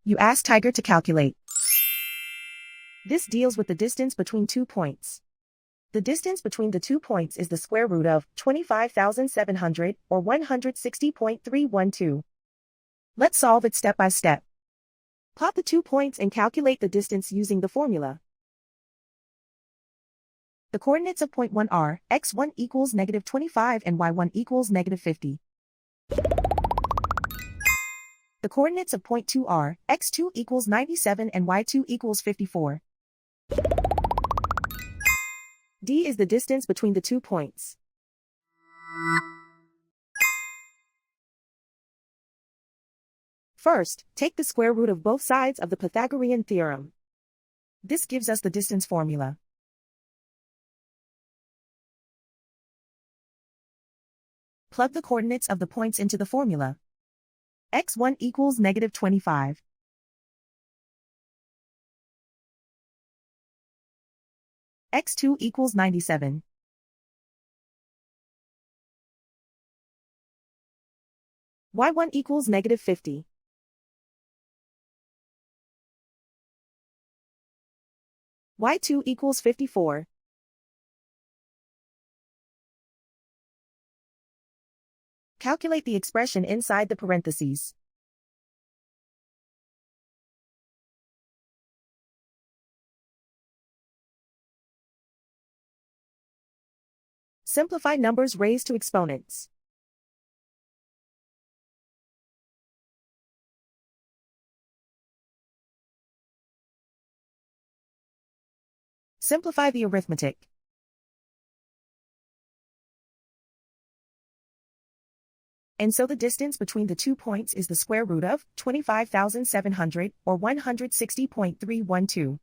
You ask Tiger to calculate. This deals with the distance between 2 points. The distance between the 2 points is the square root of 25,700 or 160.312. Let's solve it step by step. Plot the 2 points and calculate the distance using the formula. The coordinates of point 1 are x1 equals -25 and y1 equals -50. The coordinates of point 2 are x2 equals 97 and y2 equals 54. D is the distance between the 2 points. First, take the square root of both sides of the Pythagorean theorem. This gives us the distance formula. Plug the coordinates of the points into the formula. x1 equals -25. x2 equals 97. y1 equals -50. y2 equals 54. Calculate the expression inside the parentheses. Simplify numbers raised to exponents. Simplify the arithmetic. And so the distance between the 2 points is the square root of 25,700 or 160.312.